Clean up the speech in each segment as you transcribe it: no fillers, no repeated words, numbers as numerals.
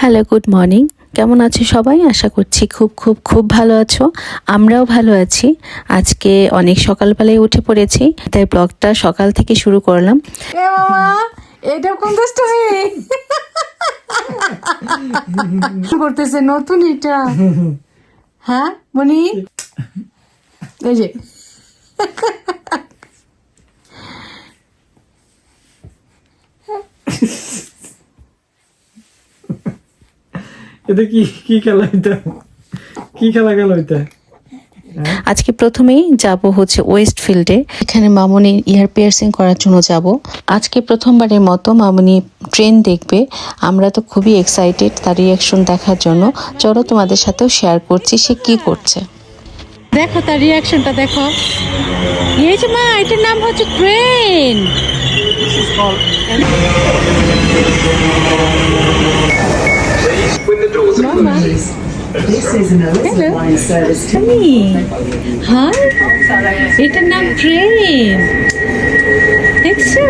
Hello, good morning. কেমন আছো সবাই? আশা করছি খুব খুব খুব ভালো আছো। আমরাও ভালো আছি। আজকে অনেক সকালবেলায় উঠে পড়েছি, তাই ব্লগটা সকাল থেকে শুরু করলাম। এ বাবা, এটা কোন দুষ্টুমি করতেছে নতুন এটা? হ্যাঁ মনি, এই যে এটা কি কি খেলা? এটা কি খেলা গেল? এটা আজকে প্রথমেই যাব হচ্ছে ওয়েস্ট ফিল্ডে। এখানে মামনির ইয়ার পিয়ার্সিং করার জন্য যাব। আজকে প্রথমবারের মতো মামনি ট্রেন দেখবে। আমরা তো খুবই এক্সাইটেড তার রিয়াকশন দেখার জন্য। চলো তোমাদের সাথেও শেয়ার করছি সে কি করছে। দেখো তার রিয়াকশনটা দেখো। এই যে মা, এটার নাম হচ্ছে train. This is an Elizabeth line service to হ্যাঁ, এটার নাম ট্রেন। দেখছো?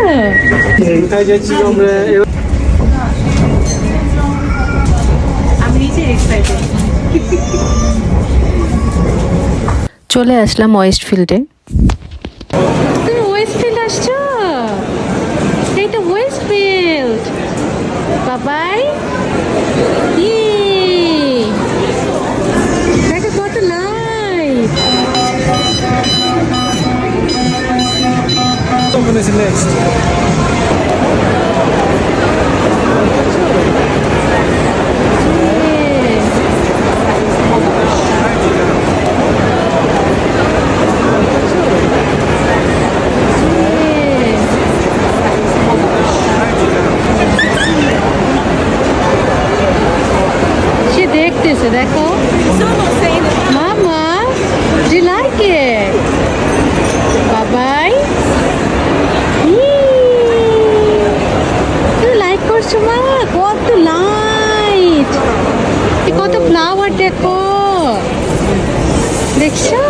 কোথায় যাচ্ছি আমরা? আমি নিজে এক্সাইটেড। চলে আসলাম ওয়েস্ট ফিল্ডে। তুমি ওয়েস্ট ফিল্ড আসছো? এইটা ওয়েস্ট ফিল্ড বাবাই। দেখো কত লাইট। Open is next. সে দেখতেছে, দেখো মামা, do you like it? বাবাই, তুমি লাইক করছো মা? কত লাইট, কত ফ্লাওয়ার দেখো, দেখছো?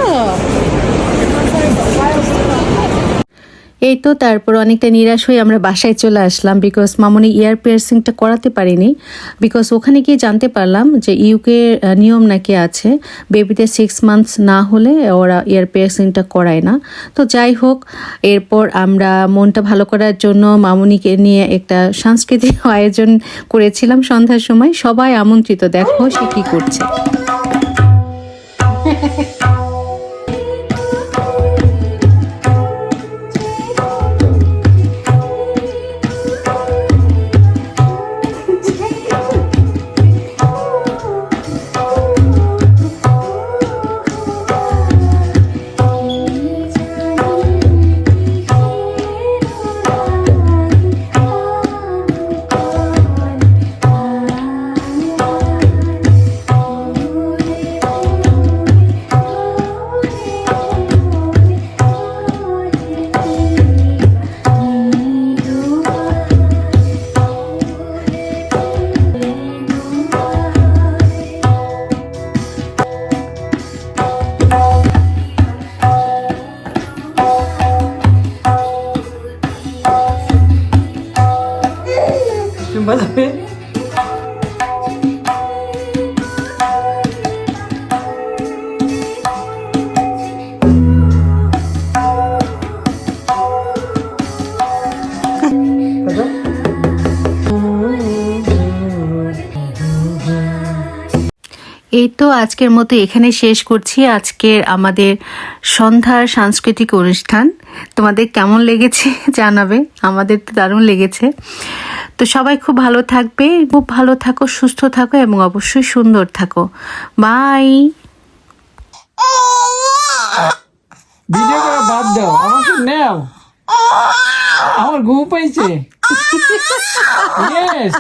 এই তো তারপর অনেকটা নিরাশ হয়ে আমরা বাসায় চলে আসলাম, বিকজ মামনি ইয়ার পিয়ার্সিংটা করাতে পারিনি। বিকজ ওখানে গিয়ে জানতে পারলাম যে ইউকে নিয়ম নাকি আছে, বেবিতে 6 মান্থস না হলে ওরা ইয়ার পিয়ার্সিংটা করায় না। তো যাই হোক, এরপর আমরা মনটা ভালো করার জন্য মামনিকে নিয়ে একটা সাংস্কৃতিক আয়োজন করেছিলাম। সন্ধ্যার সময় সবাই আমন্ত্রিত, দেখো সে কী করছে। তুমি বাজাবে? এই তো আজকের মতো এখানে শেষ করছি আজকের আমাদের সন্ধ্যার সাংস্কৃতিক অনুষ্ঠান। তোমাদের কেমন লেগেছে জানাবে, আমাদের তো দারুণ লেগেছে। তো সবাই খুব ভালো থাকবে, খুব ভালো থাকো, সুস্থ থাকো এবং অবশ্যই সুন্দর থাকো। বাই। ভিডিও করা বাদ দাও, আমাকে নাও, আমার ঘুম পাইছে। ইয়েস।